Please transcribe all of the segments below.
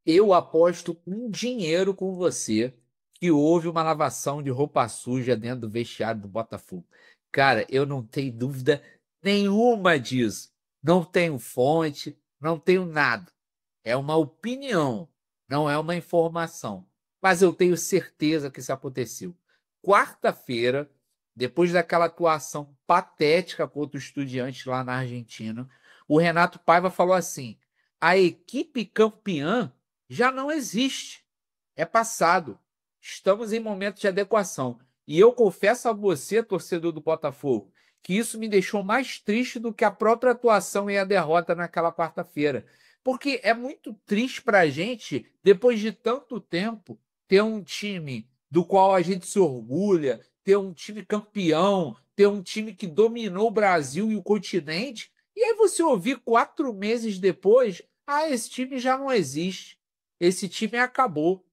Eu aposto um dinheiro com você que houve uma lavação de roupa suja dentro do vestiário do Botafogo. Cara, eu não tenho dúvida nenhuma disso. Não tenho fonte, não tenho nada. É uma opinião, não é uma informação. Mas eu tenho certeza que isso aconteceu. Quarta-feira, depois daquela atuação patética contra o Estudiantes lá na Argentina, o Renato Paiva falou assim: a equipe campeã já não existe. É passado. Estamos em momento de adequação. E eu confesso a você, torcedor do Botafogo, que isso me deixou mais triste do que a própria atuação e a derrota naquela quarta-feira. Porque é muito triste para a gente, depois de tanto tempo, ter um time do qual a gente se orgulha, ter um time campeão, ter um time que dominou o Brasil e o continente, e aí você ouvir 4 meses depois: ah, esse time já não existe, esse time acabou.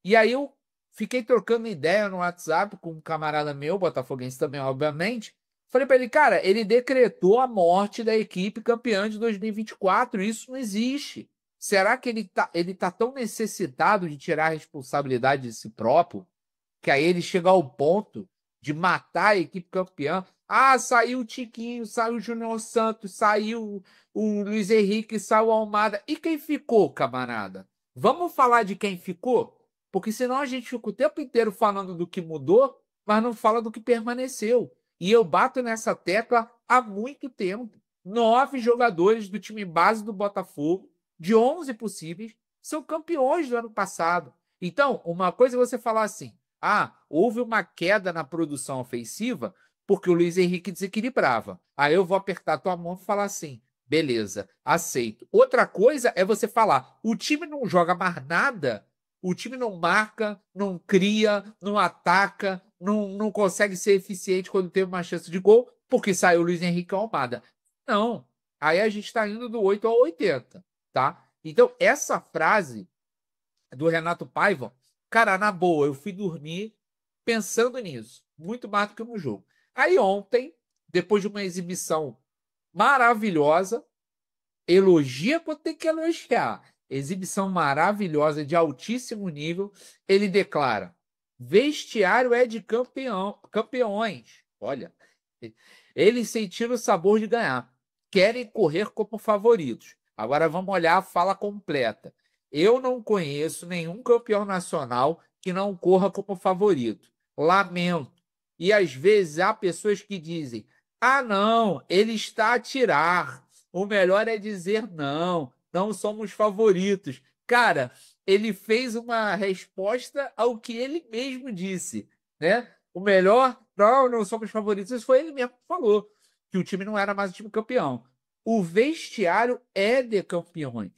E aí eu fiquei trocando ideia no WhatsApp com um camarada meu, botafoguense também, obviamente. Falei para ele, cara, ele decretou a morte da equipe campeã de 2024. Isso não existe. Será que ele tá tão necessitado de tirar a responsabilidade de si próprio que aí ele chega ao ponto de matar a equipe campeã? Ah, saiu o Tiquinho, saiu o Júnior Santos, saiu o Luiz Henrique, saiu o Almada. E quem ficou, camarada? Vamos falar de quem ficou? Porque senão a gente fica o tempo inteiro falando do que mudou, mas não fala do que permaneceu. E eu bato nessa tecla há muito tempo. 9 jogadores do time base do Botafogo, de 11 possíveis, são campeões do ano passado. Então, uma coisa é você falar assim: ah, houve uma queda na produção ofensiva porque o Luiz Henrique desequilibrava. Aí eu vou apertar tua mão e falar assim: beleza, aceito. Outra coisa é você falar: o time não joga mais nada, o time não marca, não cria, não ataca, não consegue ser eficiente quando teve uma chance de gol, porque saiu o Luiz Henrique Almada. Não. Aí a gente está indo do 8 ao 80, tá? Então, essa frase do Renato Paiva, cara, na boa, eu fui dormir pensando nisso, muito mais do que no jogo. Aí ontem, depois de uma exibição maravilhosa, elogia quando tem que elogiar. Exibição maravilhosa, de altíssimo nível, ele declara: vestiário é de campeões. Olha, eles sentiram o sabor de ganhar, querem correr como favoritos. Agora vamos olhar a fala completa. Eu não conheço nenhum campeão nacional que não corra como favorito. Lamento. E às vezes há pessoas que dizem: ah, não, ele está a tirar. O melhor é dizer não, não somos favoritos. Cara, ele fez uma resposta ao que ele mesmo disse, né? O melhor, não, não somos favoritos. Isso foi ele mesmo que falou, que o time não era mais o time campeão. O vestiário é de campeões.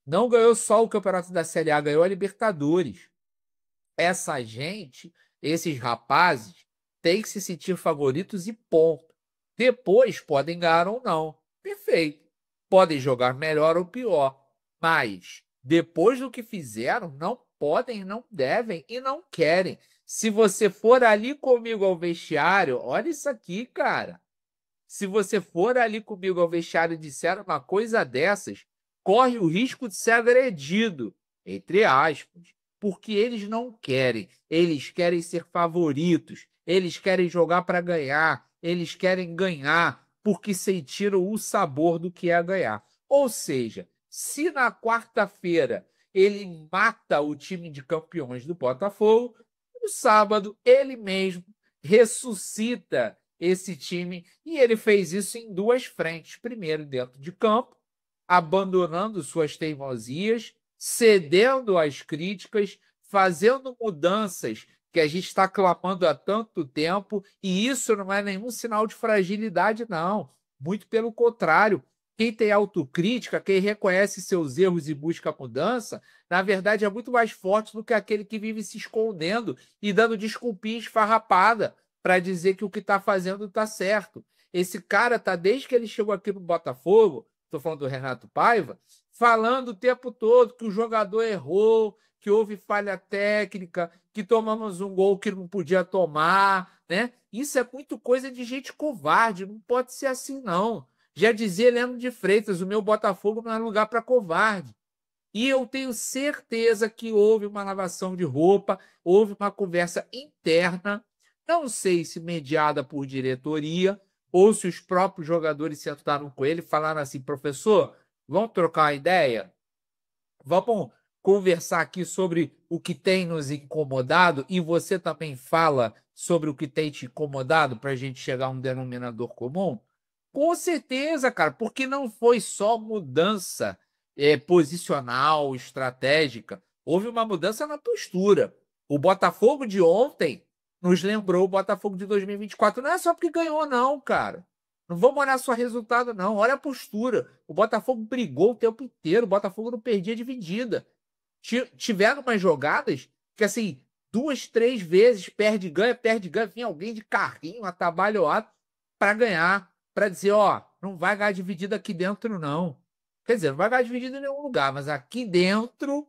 Não ganhou só o campeonato da Série A, ganhou a Libertadores. Essa gente, esses rapazes, têm que se sentir favoritos e ponto. Depois podem ganhar ou não. Perfeito. Podem jogar melhor ou pior. Mas, depois do que fizeram, não podem, não devem e não querem. Se você for ali comigo ao vestiário, olha isso aqui, cara. Se você for ali comigo ao vestiário e disser uma coisa dessas, corre o risco de ser agredido, entre aspas, porque eles querem ser favoritos, eles querem jogar para ganhar, eles querem ganhar porque sentiram o sabor do que é ganhar. Ou seja, se na quarta-feira ele mata o time de campeões do Botafogo, no sábado ele mesmo ressuscita esse time, e ele fez isso em duas frentes. Primeiro, dentro de campo, abandonando suas teimosias, cedendo às críticas, fazendo mudanças que a gente está clamando há tanto tempo, e isso não é nenhum sinal de fragilidade, não. Muito pelo contrário. Quem tem autocrítica, quem reconhece seus erros e busca mudança, na verdade é muito mais forte do que aquele que vive se escondendo e dando desculpinha esfarrapada para dizer que o que está fazendo está certo. Esse cara tá, desde que ele chegou aqui no Botafogo, estou falando do Renato Paiva, falando o tempo todo que o jogador errou, que houve falha técnica, que tomamos um gol que não podia tomar, né? Isso é muito coisa de gente covarde, não pode ser assim, não. Já dizia Leandro de Freitas: o meu Botafogo não é lugar para covarde. E eu tenho certeza que houve uma lavação de roupa, houve uma conversa interna, não sei se mediada por diretoria ou se os próprios jogadores sentaram com ele e falaram assim: "Professor, vamos trocar uma ideia? Vamos conversar aqui sobre o que tem nos incomodado e você também fala sobre o que tem te incomodado para a gente chegar a um denominador comum?" Com certeza, cara, porque não foi só mudança, posicional, estratégica, houve uma mudança na postura. O Botafogo de ontem nos lembrou o Botafogo de 2024, não é só porque ganhou não, cara. Não vamos olhar só resultado não, olha a postura. O Botafogo brigou o tempo inteiro, o Botafogo não perdia dividida. Tiveram umas jogadas que, assim, 2, 3 vezes perde, ganha, vinha alguém de carrinho atabalhoado para ganhar, para dizer: "Ó, não vai ganhar dividida aqui dentro não". Quer dizer, não vai ganhar dividida em nenhum lugar, mas aqui dentro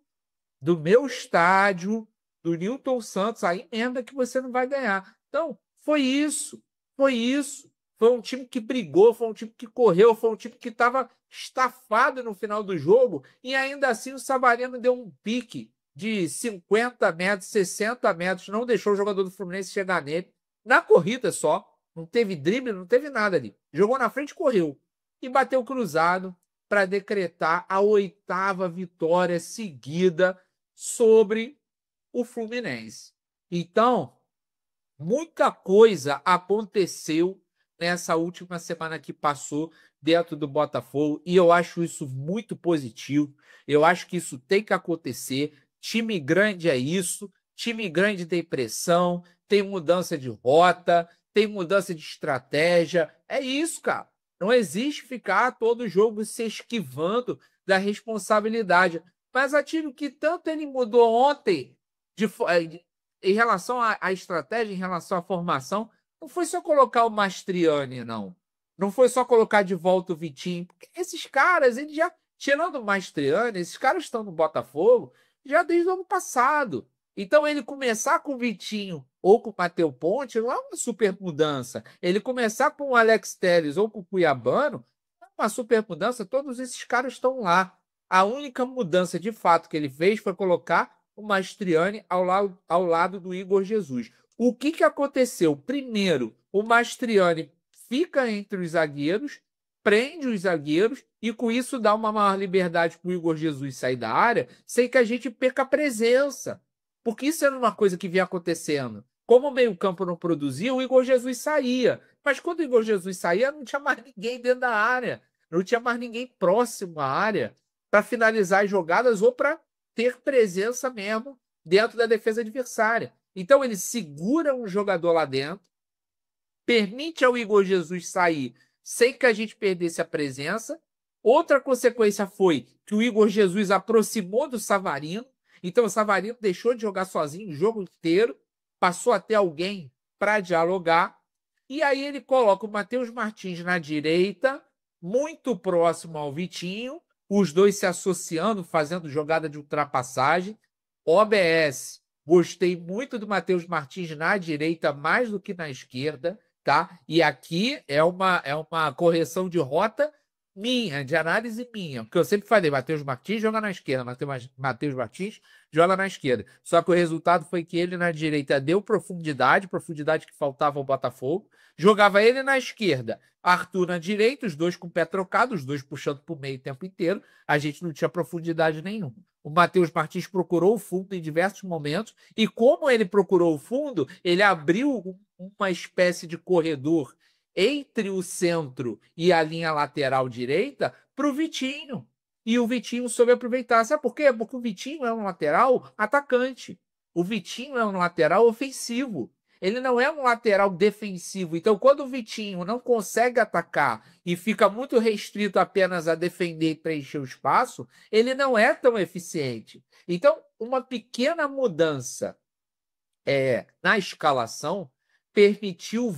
do meu estádio, do Newton Santos, aí mesmo é que você não vai ganhar. Então, foi isso, foi isso. Foi um time que brigou, foi um time que correu, foi um time que estava estafado no final do jogo e ainda assim o Savarino deu um pique de 50 metros, 60 metros, não deixou o jogador do Fluminense chegar nele. Na corrida só, não teve drible, não teve nada ali. Jogou na frente, correu e bateu cruzado para decretar a 8ª vitória seguida sobre o Fluminense. Então, muita coisa aconteceu nessa última semana que passou dentro do Botafogo e eu acho isso muito positivo. Eu acho que isso tem que acontecer. Time grande é isso. Time grande tem pressão, tem mudança de rota, tem mudança de estratégia. É isso, cara. Não existe ficar todo jogo se esquivando da responsabilidade. Mas aquilo que tanto ele mudou ontem em relação à estratégia, em relação à formação, não foi só colocar o Mastriani, não. Não foi só colocar de volta o Vitinho. Porque esses caras, eles já, tirando o Mastriani, esses caras estão no Botafogo já desde o ano passado. Então, ele começar com o Vitinho ou com o Matheus Ponte não é uma super mudança. Ele começar com o Alex Telles ou com o Cuiabano não é uma super mudança. Todos esses caras estão lá. A única mudança de fato que ele fez foi colocar o Mastriani ao lado do Igor Jesus. O que aconteceu? Primeiro, o Mastriani fica entre os zagueiros, prende os zagueiros e com isso dá uma maior liberdade para o Igor Jesus sair da área sem que a gente perca a presença. Porque isso era uma coisa que vinha acontecendo. Como o meio-campo não produzia, o Igor Jesus saía. Mas quando o Igor Jesus saía, não tinha mais ninguém dentro da área. Não tinha mais ninguém próximo à área para finalizar as jogadas ou para ter presença mesmo dentro da defesa adversária. Então ele segura um jogador lá dentro, permite ao Igor Jesus sair sem que a gente perdesse a presença. Outra consequência foi que o Igor Jesus aproximou do Savarino, então o Savarino deixou de jogar sozinho o jogo inteiro, passou a ter alguém para dialogar, e aí ele coloca o Matheus Martins na direita, muito próximo ao Vitinho, os dois se associando, fazendo jogada de ultrapassagem. OBS, gostei muito do Matheus Martins na direita mais do que na esquerda, tá? E aqui é uma correção de rota minha, de análise minha, porque eu sempre falei, Matheus Martins joga na esquerda, Matheus Martins joga na esquerda. Só que o resultado foi que ele na direita deu profundidade que faltava ao Botafogo, jogava ele na esquerda, Arthur na direita, os dois com o pé trocado, os dois puxando para o meio o tempo inteiro, a gente não tinha profundidade nenhuma. O Matheus Martins procurou o fundo em diversos momentos, e como ele procurou o fundo, ele abriu uma espécie de corredor entre o centro e a linha lateral direita para o Vitinho. E o Vitinho soube aproveitar. Sabe por quê? Porque o Vitinho é um lateral atacante. O Vitinho é um lateral ofensivo. Ele não é um lateral defensivo. Então, quando o Vitinho não consegue atacar e fica muito restrito apenas a defender e preencher o espaço, ele não é tão eficiente. Então, uma pequena mudança na escalação permitiram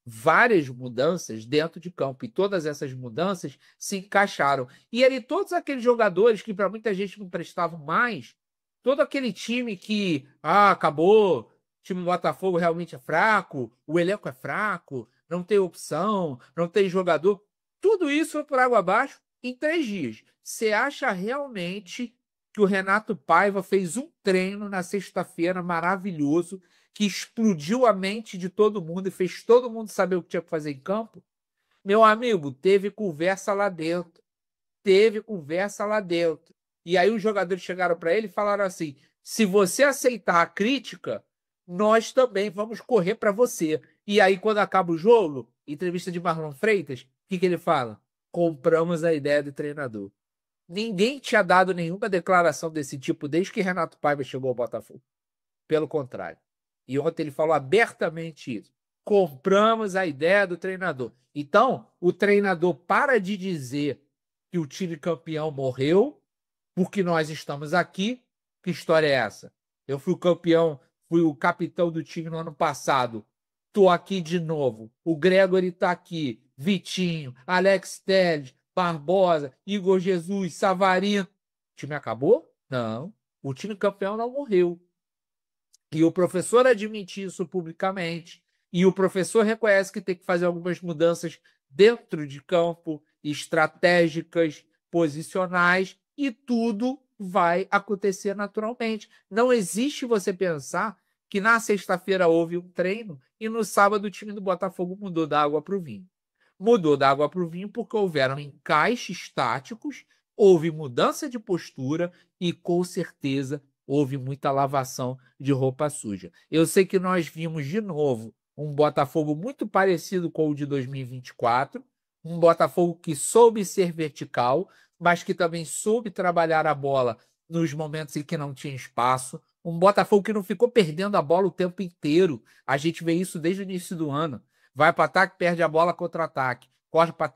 várias mudanças dentro de campo, e todas essas mudanças se encaixaram. E ali todos aqueles jogadores que para muita gente não prestavam mais, todo aquele time que acabou, o time do Botafogo realmente é fraco, o elenco é fraco, não tem opção, não tem jogador, tudo isso foi por água abaixo, em 3 dias. Você acha realmente que o Renato Paiva fez um treino na sexta-feira maravilhoso, que explodiu a mente de todo mundo e fez todo mundo saber o que tinha que fazer em campo? Meu amigo, teve conversa lá dentro. Teve conversa lá dentro. E aí os jogadores chegaram para ele e falaram assim: se você aceitar a crítica, nós também vamos correr para você. E aí, quando acaba o jogo, entrevista de Marlon Freitas, o que ele fala? Compramos a ideia do treinador. Ninguém tinha dado nenhuma declaração desse tipo desde que Renato Paiva chegou ao Botafogo. Pelo contrário. E ontem ele falou abertamente isso. Compramos a ideia do treinador. Então, o treinador para de dizer que o time campeão morreu, porque nós estamos aqui. Que história é essa? Eu fui o campeão, fui o capitão do time no ano passado. Tô aqui de novo. O Gregory tá aqui. Vitinho, Alex Telles, Barbosa, Igor Jesus, Savarino. O time acabou? Não. O time campeão não morreu. E o professor admite isso publicamente. E o professor reconhece que tem que fazer algumas mudanças dentro de campo, estratégicas, posicionais, e tudo vai acontecer naturalmente. Não existe você pensar que na sexta-feira houve um treino e no sábado o time do Botafogo mudou da água para o vinho. Mudou da água para o vinho porque houveram encaixes táticos, houve mudança de postura e, com certeza, houve muita lavação de roupa suja. Eu sei que nós vimos de novo um Botafogo muito parecido com o de 2024, um Botafogo que soube ser vertical, mas que também soube trabalhar a bola nos momentos em que não tinha espaço, um Botafogo que não ficou perdendo a bola o tempo inteiro. A gente vê isso desde o início do ano. Vai para ataque, perde a bola, contra-ataque, corre para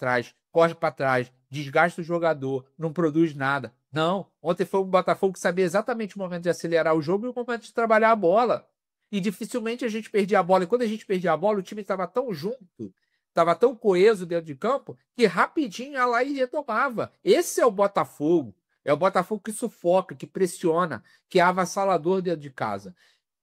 trás, desgasta o jogador, não produz nada. Não, ontem foi um Botafogo que sabia exatamente o momento de acelerar o jogo e o momento de trabalhar a bola. E dificilmente a gente perdia a bola. E quando a gente perdia a bola, o time estava tão junto, estava tão coeso dentro de campo, que rapidinho ia lá e retomava. Esse é o Botafogo. É o Botafogo que sufoca, que pressiona, que é avassalador dentro de casa.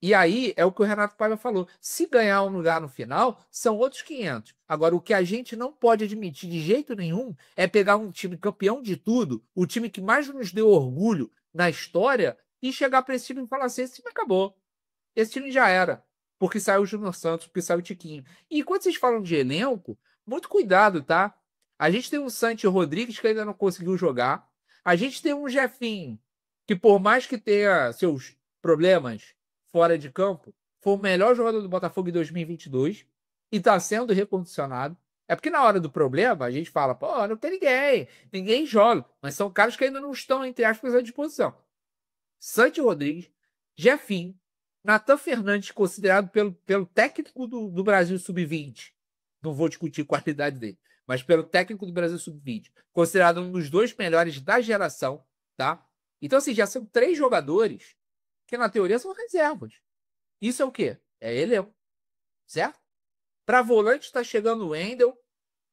E aí é o que o Renato Paiva falou. Se ganhar um lugar no final, são outros 500. Agora, o que a gente não pode admitir de jeito nenhum é pegar um time campeão de tudo, o time que mais nos deu orgulho na história, e chegar para esse time e falar assim: esse time acabou. Esse time já era. Porque saiu o Júnior Santos, porque saiu o Tiquinho. E quando vocês falam de elenco, muito cuidado, tá? A gente tem um Santi Rodrigues que ainda não conseguiu jogar. A gente tem um Jefinho, que por mais que tenha seus problemas fora de campo, foi o melhor jogador do Botafogo em 2022 e está sendo recondicionado. É porque na hora do problema a gente fala, pô, não tem ninguém joga. Mas são caras que ainda não estão, entre aspas, à disposição. Santi Rodrigues, Jefinho, Natan Fernandes, considerado pelo técnico do Brasil Sub-20. Não vou discutir a qualidade dele, mas pelo técnico do Brasil Sub-20, considerado um dos 2 melhores da geração, tá? Então, assim, já são 3 jogadores que, na teoria, são reservas. Isso é o quê? É elenco, certo? Para volante está chegando o Wendel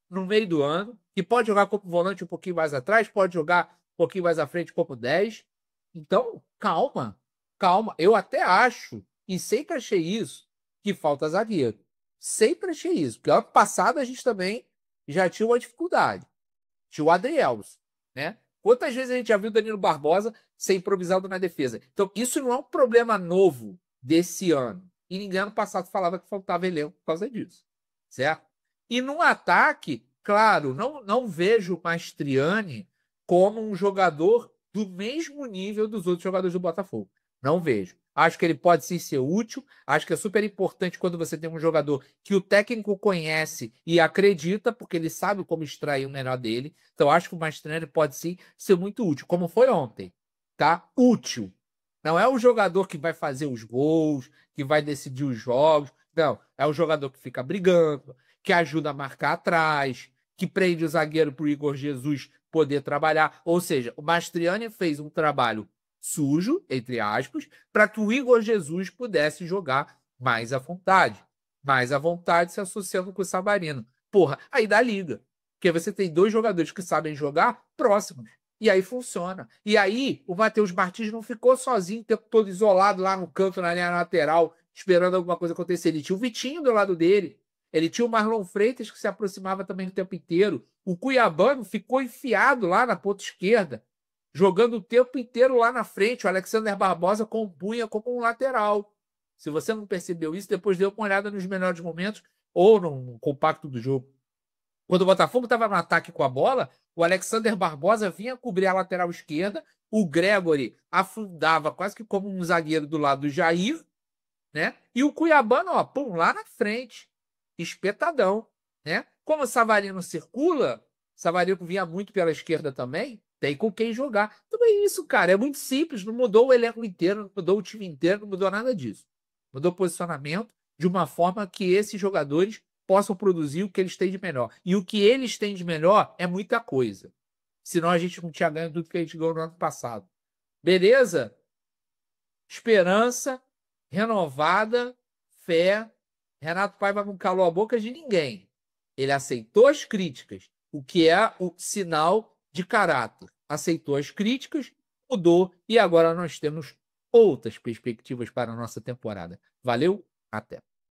no meio do ano, que pode jogar como volante um pouquinho mais atrás, pode jogar um pouquinho mais à frente como 10. Então, calma, calma. Eu até acho, e sempre achei isso, que falta zagueiro. Sempre achei isso. Porque ano passado a gente também já tinha uma dificuldade. Tinha o Adrielson, né? Quantas vezes a gente já viu o Danilo Barbosa ser improvisado na defesa? Então, isso não é um problema novo desse ano. E ninguém ano passado falava que faltava elenco por causa disso, certo? E no ataque, claro, não vejo o Mastriani como um jogador do mesmo nível dos outros jogadores do Botafogo. Não vejo. Acho que ele pode sim ser útil. Acho que é super importante quando você tem um jogador que o técnico conhece e acredita, porque ele sabe como extrair o melhor dele. Então, acho que o Mastriani pode sim ser muito útil, como foi ontem. Tá? Útil. Não é o jogador que vai fazer os gols, que vai decidir os jogos. Não. É o jogador que fica brigando, que ajuda a marcar atrás, que prende o zagueiro para o Igor Jesus poder trabalhar. Ou seja, o Mastriani fez um trabalho sujo, entre aspas, para que o Igor Jesus pudesse jogar mais à vontade. Mais à vontade se associando com o Savarino. Porra, aí dá liga. Porque você tem 2 jogadores que sabem jogar próximos. E aí funciona. E aí o Matheus Martins não ficou sozinho, o tempo todo isolado lá no canto, na linha lateral, esperando alguma coisa acontecer. Ele tinha o Vitinho do lado dele. Ele tinha o Marlon Freitas, que se aproximava também o tempo inteiro. O Cuiabano ficou enfiado lá na ponta esquerda, jogando o tempo inteiro lá na frente. O Alexander Barbosa compunha como um lateral. Se você não percebeu isso, depois dê uma olhada nos melhores momentos ou no compacto do jogo. Quando o Botafogo estava no ataque com a bola, o Alexander Barbosa vinha cobrir a lateral esquerda, o Gregory afundava quase que como um zagueiro do lado do Jair, né? E o Cuiabano, ó, pum, lá na frente, espetadão, né? Como o Savarino circula, Savarino vinha muito pela esquerda também, tem com quem jogar. Então é isso, cara, é muito simples, não mudou o elenco inteiro, não mudou o time inteiro, não mudou nada disso. Mudou o posicionamento de uma forma que esses jogadores possam produzir o que eles têm de melhor. E o que eles têm de melhor é muita coisa. Senão a gente não tinha ganho tudo que a gente ganhou no ano passado. Beleza? Esperança, renovada, fé. Renato Paiva não calou a boca de ninguém. Ele aceitou as críticas, o que é o sinal de caráter. Aceitou as críticas, mudou e agora nós temos outras perspectivas para a nossa temporada. Valeu, até.